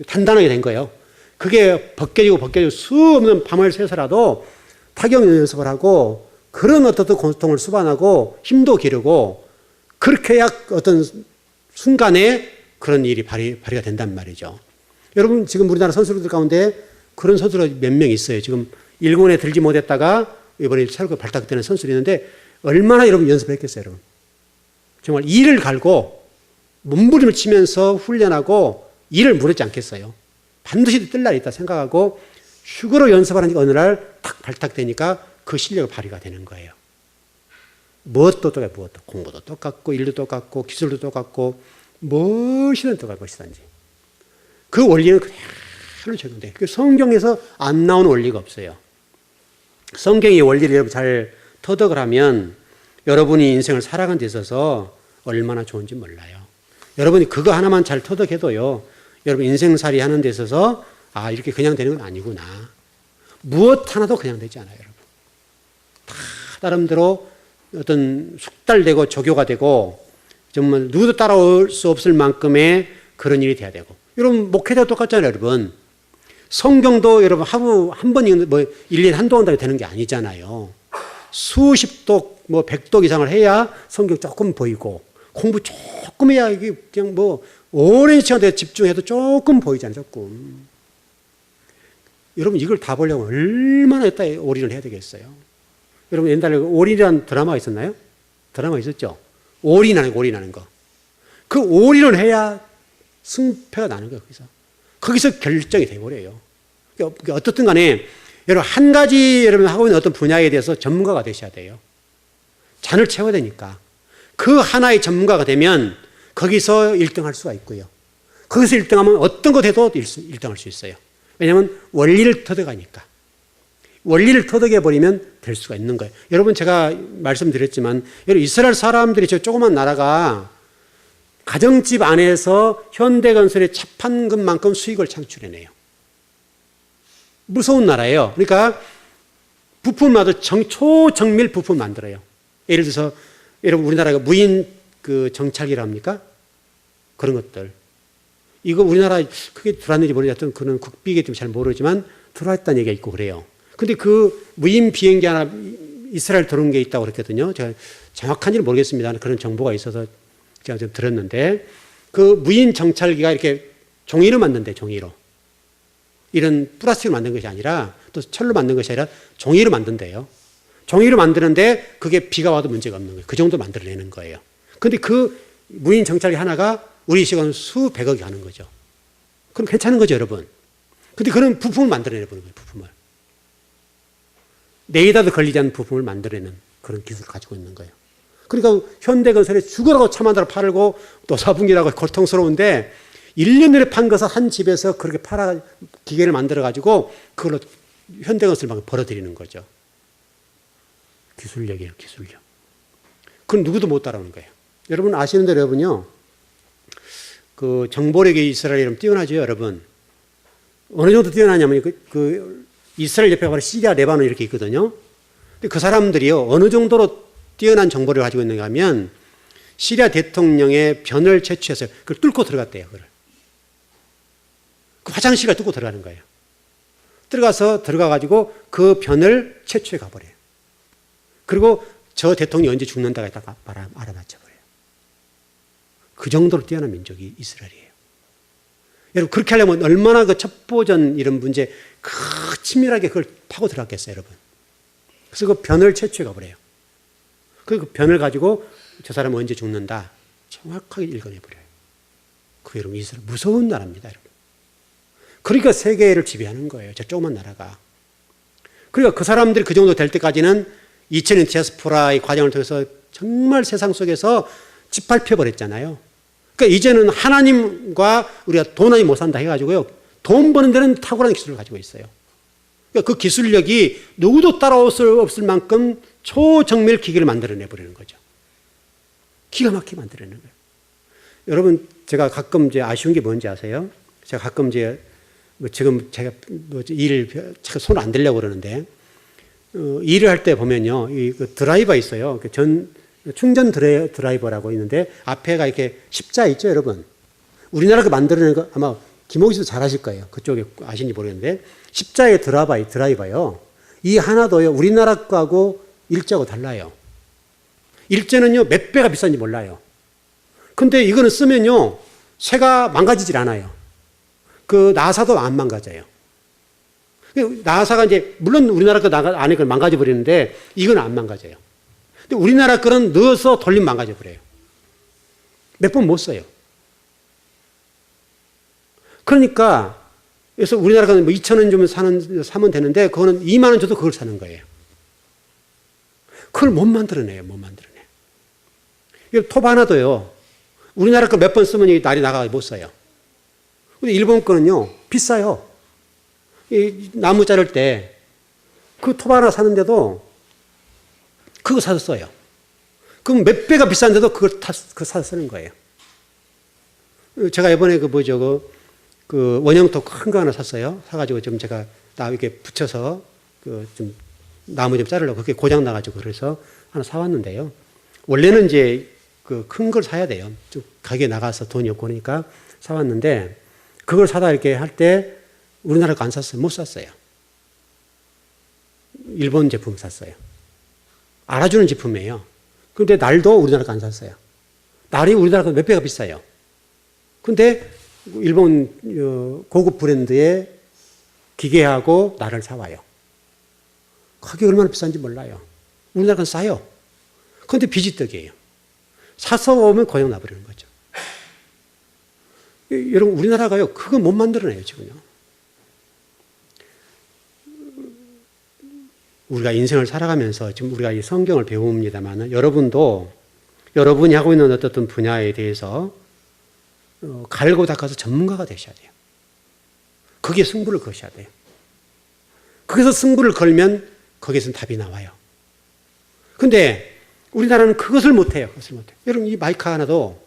단단하게 된 거예요. 그게 벗겨지고 수 없는 밤을 새서라도 타격 연습을 하고 그런 어떤 고통을 수반하고 힘도 기르고 그렇게 해야 어떤 순간에 그런 일이 발휘가 된단 말이죠. 여러분 지금 우리나라 선수들 가운데 그런 선수가 몇 명 있어요. 지금 1군에 들지 못했다가 이번에 새롭게 발탁되는 선수들이 있는데 얼마나 여러분 연습을 했겠어요, 여러분. 정말 이를 갈고 몸부림을 치면서 훈련하고 이를 무너지 않겠어요. 반드시 뜰 날이 있다 생각하고 휴거로 연습하는 어느 날 탁 발탁되니까 그 실력이 발휘가 되는 거예요. 무엇도 똑같고, 무엇도. 공부도 똑같고, 일도 똑같고, 기술도 똑같고, 무엇이든 똑같고, 무엇이든지. 그 원리는 그대로 적용돼요. 성경에서 안 나오는 원리가 없어요. 성경의 원리를 여러분 잘 터득을 하면 여러분이 인생을 살아가는 데 있어서 얼마나 좋은지 몰라요. 여러분이 그거 하나만 잘 터득해도요, 여러분 인생살이 하는 데 있어서 아, 이렇게 그냥 되는 건 아니구나. 무엇 하나도 그냥 되지 않아요, 여러분. 다 나름대로 어떤 숙달되고 조교가 되고 정말 누구도 따라올 수 없을 만큼의 그런 일이 돼야 되고. 여러분 목회자도 똑같잖아요, 여러분. 성경도 여러분 하루 한 번 읽는 뭐 1년에 한두 권 되는 게 아니잖아요. 수십 독, 뭐 100독 이상을 해야 성경 조금 보이고 공부 조금 해야 이게 그냥 뭐 오랜 시간 동안 집중해도 조금 보이잖아요, 조금. 여러분 이걸 다 보려면 얼마나 있다 올인을 해야 되겠어요. 여러분 옛날에 올인이라는 드라마가 있었나요? 드라마 있었죠? 올인하는 거. 그 올인을 해야 승패가 나는 거예요, 거기서 결정이 돼버려요. 그러니까 어떻든 간에 여러분 한 가지 여러분 하고 있는 어떤 분야에 대해서 전문가가 되셔야 돼요. 잔을 채워야 되니까. 그 하나의 전문가가 되면 거기서 1등할 수가 있고요. 거기서 1등하면 어떤 것 해도 1등할 수 있어요. 왜냐하면 원리를 터득하니까. 원리를 터득해버리면 될 수가 있는 거예요. 여러분 제가 말씀드렸지만 여러분 이스라엘 사람들이 저 조그만 나라가 가정집 안에서 현대건설의 차판금만큼 수익을 창출해내요. 무서운 나라예요. 그러니까 부품마다 초정밀 부품 만들어요. 예를 들어서 여러분 우리나라가 무인 그 정찰기라 합니까? 그런 것들. 이거 우리나라 크게 들어왔는지 모르겠던 그런 국비이기 때문에 잘 모르지만 들어왔다는 얘기가 있고 그래요. 근데 그 무인 비행기 하나 이스라엘 들어온 게 있다고 그랬거든요. 제가 정확한지는 모르겠습니다. 그런 정보가 있어서 제가 좀 들었는데 그 무인 정찰기가 이렇게 종이로 만든대, 종이로. 이런 플라스틱으로 만든 것이 아니라 또 철로 만든 것이 아니라 종이로 만든대요. 종이로 만드는데 그게 비가 와도 문제가 없는 거예요. 그 정도 만들어내는 거예요. 근데 그 무인 정찰기 하나가 우리 시간 수백억이 하는 거죠. 그럼 괜찮은 거죠, 여러분. 근데 그런 부품을 만들어내는 거예요, 부품을. 네이다도 걸리지 않는 부품을 만들어내는 그런 기술을 가지고 있는 거예요. 그러니까 현대건설에 죽으라고 차 만들어 팔고 또 4분기라고 고통스러운데 1년 내에 판 것을 한 집에서 그렇게 팔아 기계를 만들어가지고 그걸로 현대건설을 막 벌어들이는 거죠. 기술력이에요, 기술력. 그건 누구도 못 따라오는 거예요. 여러분 아시는 대로 여러분요, 그 정보력이 이스라엘이 뛰어나죠, 여러분. 어느 정도 뛰어나냐면 그 이스라엘 옆에 바로 시리아, 레바논 이렇게 있거든요. 근데 그 사람들이요 어느 정도로 뛰어난 정보를 가지고 있는가 하면 시리아 대통령의 변을 채취해서 그걸 뚫고 들어갔대요. 그걸. 그 화장실을 뚫고 들어가는 거예요. 들어가가지고 그 변을 채취해 가버려요. 그리고 저 대통령이 언제 죽는다가 딱 알아맞혀버려요. 그 정도로 뛰어난 민족이 이스라엘이에요. 여러분 그렇게 하려면 얼마나 그 첩보전 이런 문제 친밀하게 그걸 파고 들어갔겠어요, 여러분. 그래서 그 변을 채취해 가버려요. 그 변을 가지고 저 사람은 언제 죽는다 정확하게 읽어내버려요. 그 여러분 이스라엘 무서운 나라입니다, 여러분. 그러니까 세계를 지배하는 거예요, 저 조그만 나라가. 그러니까 그 사람들이 그 정도 될 때까지는 2000년 디아스포라의 과정을 통해서 정말 세상 속에서 짓밟혀버렸잖아요. 그러니까 이제는 하나님과 우리가 돈 아니 못 산다 해가지고요, 돈 버는 데는 탁월한 기술을 가지고 있어요. 그러니까 그 기술력이 누구도 따라올 수 없을 만큼 초정밀 기계를 만들어내버리는 거죠. 기가 막히게 만들어내는 거예요. 여러분, 제가 가끔 이제 아쉬운 게 뭔지 아세요? 제가 가끔 이제 지금 제가 일 손 안 대려고 그러는데, 일을 할 때 보면요, 이 드라이버 있어요. 충전 드라이버라고 있는데 앞에가 이렇게 십자 있죠, 여러분. 우리나라 그 만들어낸 거 아마 김호기 씨도 잘 아실 거예요. 그쪽에 아시는지 모르겠는데 십자의 드라이버요. 이 하나도요, 우리나라 거하고 일자하고 달라요. 일제는요, 몇 배가 비싼지 몰라요. 근데 이거는 쓰면요, 새가 망가지질 않아요. 그 나사도 안 망가져요. 나사가 이제, 물론 우리나라 거 안에 걸 망가져 버리는데, 이건 안 망가져요. 근데 우리나라 거는 넣어서 돌리면 망가져 버려요. 몇 번 못 써요. 그러니까, 그래서 우리나라 거는 뭐 2,000원 주면 사면 되는데, 그거는 2만 원 줘도 그걸 사는 거예요. 그걸 못 만들어내요, 못 만들어내. 톱 하나도요, 우리나라 거 몇 번 쓰면 날이 나가 못 써요. 근데 일본 거는요, 비싸요. 이 나무 자를 때 그 톱 하나 사는데도 그거 사서 써요. 그럼 몇 배가 비싼데도 그걸 사서 쓰는 거예요. 제가 이번에 그 원형톱 큰 거 하나 샀어요. 사가지고 좀 제가 이렇게 붙여서 좀 나무 좀 자르려고 그게 고장 나가지고 그래서 하나 사왔는데요. 원래는 이제 그 큰 걸 사야 돼요. 좀 가게에 나가서 돈이 없고 그러니까 사왔는데 그걸 사다 이렇게 할 때 우리나라 거 안 샀어요. 못 샀어요. 일본 제품 샀어요. 알아주는 제품이에요. 그런데 날도 우리나라 거 안 샀어요. 날이 우리나라 거 몇 배가 비싸요. 근데 일본 고급 브랜드의 기계하고 날을 사와요. 가격이 얼마나 비싼지 몰라요. 우리나라 건 싸요. 그런데 비지떡이에요. 사서 오면 고장 나버리는 거죠. 여러분, 우리나라가요, 그거 못 만들어내요, 지금요. 우리가 인생을 살아가면서 지금 우리가 이 성경을 배웁니다만 여러분이 하고 있는 어떤 분야에 대해서 갈고 닦아서 전문가가 되셔야 돼요. 거기에 승부를 거셔야 돼요. 거기서 승부를 걸면 거기에서 답이 나와요. 근데 우리나라는 그것을 못해요. 그것을 못해요. 여러분, 이 마이크 하나도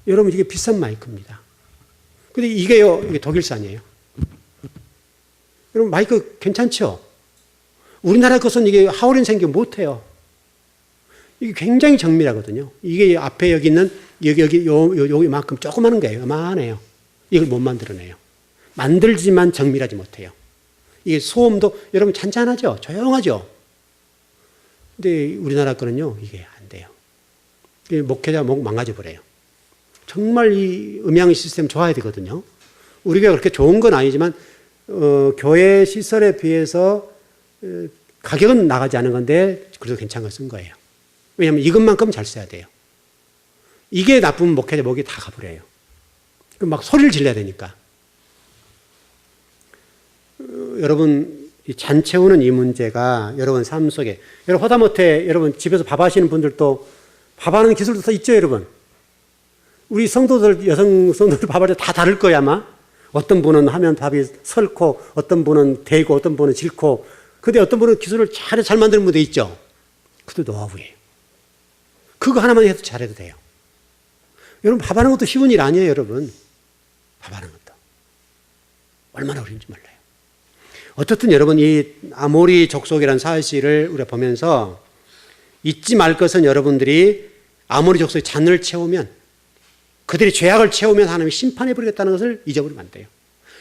여러분 이게 비싼 마이크입니다. 근데 이게요, 이게 독일산이에요. 여러분 마이크 괜찮죠? 우리나라 것은 이게 하울린 생겨 못해요. 이게 굉장히 정밀하거든요. 이게 앞에 여기 있는 여기만큼 조그마한 거예요. 요만해요. 이걸 못 만들어내요. 만들지만 정밀하지 못해요. 이게 소음도 여러분 잔잔하죠? 조용하죠? 근데 우리나라 거는요, 이게 안 돼요. 목회자 목 망가져 버려요. 정말 이 음향 시스템 좋아야 되거든요. 우리가 그렇게 좋은 건 아니지만 교회 시설에 비해서 가격은 나가지 않은 건데 그래도 괜찮은 걸 쓴 거예요. 왜냐하면 이것만큼 잘 써야 돼요. 이게 나쁘면 목회자 목이 다 가버려요. 그럼 막 소리를 질러야 되니까. 여러분, 이 잔 채우는 이 문제가 여러분 삶 속에, 여러분 하다못해 여러분 집에서 밥 하시는 분들도 밥하는 기술도 다 있죠, 여러분. 우리 성도들, 여성 성도들 밥할 때 다 다를 거야, 아마. 어떤 분은 하면 밥이 설고, 어떤 분은 대고, 어떤 분은 질고, 근데 어떤 분은 기술을 잘 만드는 분도 있죠. 그것도 노하우예요. 그거 하나만 해도 잘해도 돼요. 여러분, 밥하는 것도 쉬운 일 아니에요, 여러분. 밥하는 것도. 얼마나 어려운지 몰라요. 어쨌든 여러분, 이 아모리 족속이라는 사실을 우리가 보면서 잊지 말 것은 여러분들이 아모리 족속의 잔을 채우면, 그들이 죄악을 채우면 하나님이 심판해버리겠다는 것을 잊어버리면 안 돼요.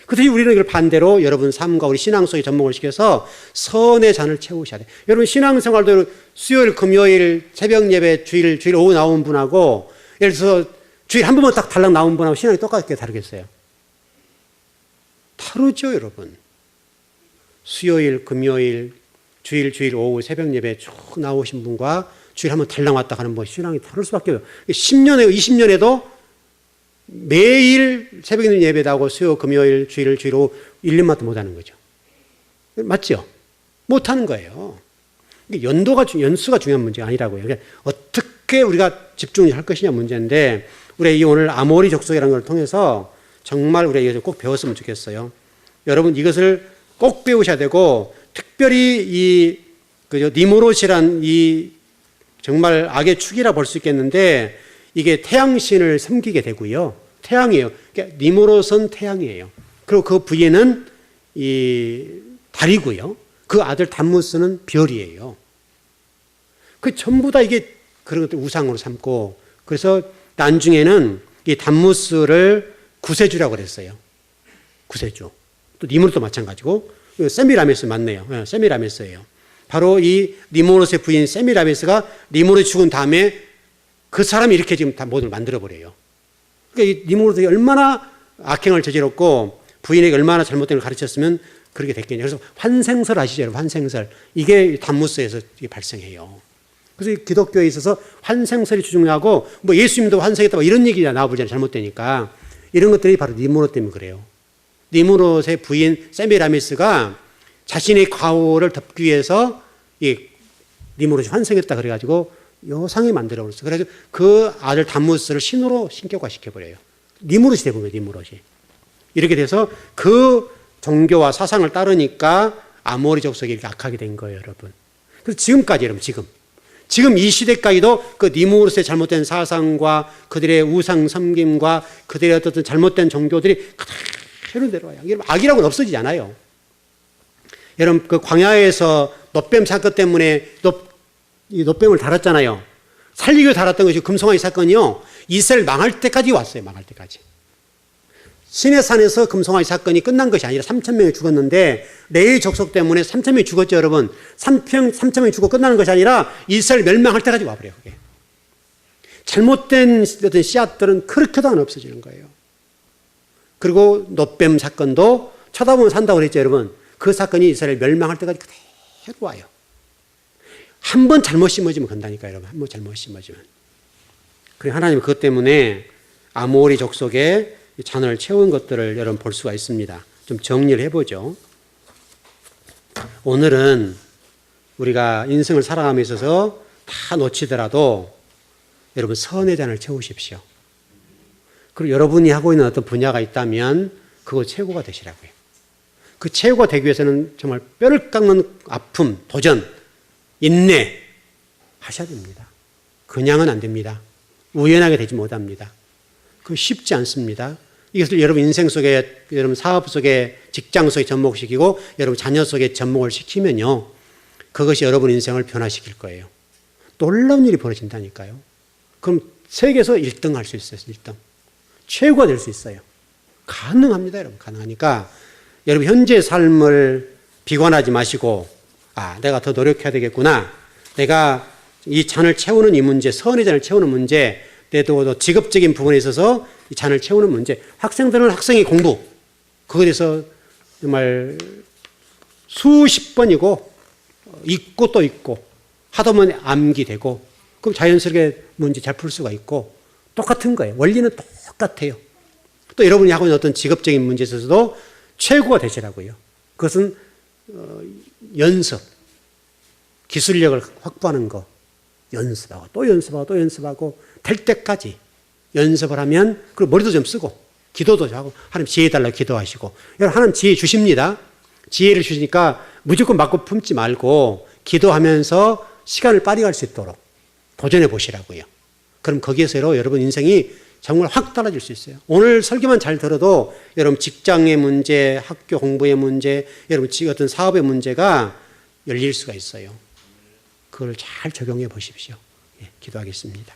그래서 우리는 이걸 반대로 여러분 삶과 우리 신앙 속에 접목을 시켜서 선의 잔을 채우셔야 돼요. 여러분 신앙생활도 수요일, 금요일, 새벽 예배, 주일 오후 나온 분하고 예를 들어서 주일 한 번만 딱 달랑 나온 분하고 신앙이 똑같게 다르겠어요? 다르죠, 여러분. 수요일, 금요일, 주일 오후 새벽 예배 쭉 나오신 분과 주일 한 번 달랑 왔다 가는 분 신앙이 다를 수밖에 없어요. 10년에 20년에도 매일 새벽 예배 나오고 수요, 금요일, 주일 오후 1년마다 못하는 거죠. 맞죠? 못하는 거예요. 연수가 중요한 문제가 아니라고요. 그러니까 어떻게 우리가 집중을 할 것이냐 문제인데, 우리 이 오늘 아모리 족속이라는 걸 통해서 정말 우리가 이것을 꼭 배웠으면 좋겠어요. 여러분 이것을 꼭 배우셔야 되고, 특별히 이 니무롯이란 이 정말 악의 축이라 볼 수 있겠는데, 이게 태양신을 섬기게 되고요. 태양이에요. 그러니까 니무롯은 태양이에요. 그리고 그 부인은 이 달이고요. 그 아들 담무스는 별이에요. 그 전부 다 이게 그런 것들 우상으로 삼고, 그래서 나중에는 이 담무스를 구세주라고 그랬어요. 구세주. 또 니무롯도 마찬가지고, 세미라메스 맞네요. 세미라메스예요. 바로 이 니무롯의 부인 세미라메스가 니무롯이 죽은 다음에 그 사람이 이렇게 지금 다 모든 걸 만들어버려요. 그러니까 이 니무롯이 얼마나 악행을 저질렀고 부인에게 얼마나 잘못된 걸 가르쳤으면 그렇게 됐겠냐. 그래서 환생설 아시죠? 여러분? 환생설. 이게 담무스에서 발생해요. 그래서 기독교에 있어서 환생설이 중요하고, 뭐 예수님도 환생했다 뭐 이런 얘기가 나와보잖아요. 잘못되니까. 이런 것들이 바로 니무롯 때문에 그래요. 니무롯의 부인 세미라미스가 자신의 과오를 덮기 위해서 이 니무롯이 환생했다 그래가지고 요상에 만들어버렸어요. 그래서 그 아들 담무스를 신으로 신격화시켜버려요. 니무롯이 되버려요. 니무롯이. 이렇게 돼서 그 종교와 사상을 따르니까 아모리 족속이 이렇게 악하게 된 거예요, 여러분. 그래서 지금까지, 여러분, 지금 이 시대까지도 그 니무롯의 잘못된 사상과 그들의 우상 섬김과 그들의 어떤 잘못된 종교들이 그대로 내려와요. 여러분, 악이라고는 없어지지 않아요. 여러분, 그 광야에서 놋뱀 사건 때문에 놋뱀을 달았잖아요. 살리기로 달았던 것이 금송아지 사건이요. 이스라엘 망할 때까지 왔어요. 망할 때까지. 시내산에서 금송아지 사건이 끝난 것이 아니라 3,000명이 죽었는데, 레위 족속 때문에 3,000명이 죽었죠, 여러분. 3,000명이 죽고 끝나는 것이 아니라 이스라엘 멸망할 때까지 와버려요, 그게. 잘못된 어떤 씨앗들은 그렇게도 안 없어지는 거예요. 그리고 놋뱀 사건도 쳐다보면 산다고 그랬죠, 여러분. 그 사건이 이스라엘 멸망할 때까지 그대로 와요. 한 번 잘못 심어지면 건다니까요, 여러분. 한 번 잘못 심어지면. 그리고 하나님은 그것 때문에 아모리 족속에 잔을 채운 것들을 여러분 볼 수가 있습니다. 좀 정리를 해보죠. 오늘은 우리가 인생을 살아감에 있어서 다 놓치더라도 여러분 선의 잔을 채우십시오. 그리고 여러분이 하고 있는 어떤 분야가 있다면 그거 최고가 되시라고요. 그 최고가 되기 위해서는 정말 뼈를 깎는 아픔, 도전, 인내 하셔야 됩니다. 그냥은 안 됩니다. 우연하게 되지 못합니다. 그거 쉽지 않습니다. 이것을 여러분 인생 속에, 여러분 사업 속에, 직장 속에 접목시키고 여러분 자녀 속에 접목을 시키면요, 그것이 여러분 인생을 변화시킬 거예요. 놀라운 일이 벌어진다니까요. 그럼 세계에서 1등 할 수 있어요. 1등. 최고가 될 수 있어요. 가능합니다, 여러분. 가능하니까 여러분 현재의 삶을 비관하지 마시고, 내가 더 노력해야 되겠구나. 내가 이 잔을 채우는 이 문제, 선의 잔을 채우는 문제, 또 직업적인 부분에 있어서 이 잔을 채우는 문제. 학생들은 학생의 공부, 그거에 대해서 정말 수십 번이고, 읽고 또 읽고, 하다 보면 암기되고, 그럼 자연스럽게 문제 잘 풀 수가 있고, 똑같은 거예요. 원리는 똑같아요. 또 여러분이 하고 있는 어떤 직업적인 문제에 있어서도 최고가 되시라고요. 그것은 연습, 기술력을 확보하는 거, 연습하고 또 연습하고 또 연습하고 될 때까지 연습을 하면, 그리고 머리도 좀 쓰고 기도도 하고, 하나님 지혜 달라고 기도하시고, 여러분 하나님 지혜 주십니다. 지혜를 주시니까 무조건 맞고 품지 말고 기도하면서 시간을 빨리 갈 수 있도록 도전해 보시라고요. 그럼 거기에서 여러분 인생이 정말 확 달라질 수 있어요. 오늘 설교만 잘 들어도 여러분 직장의 문제, 학교 공부의 문제, 여러분 어떤 사업의 문제가 열릴 수가 있어요. 그걸 잘 적용해 보십시오. 기도하겠습니다.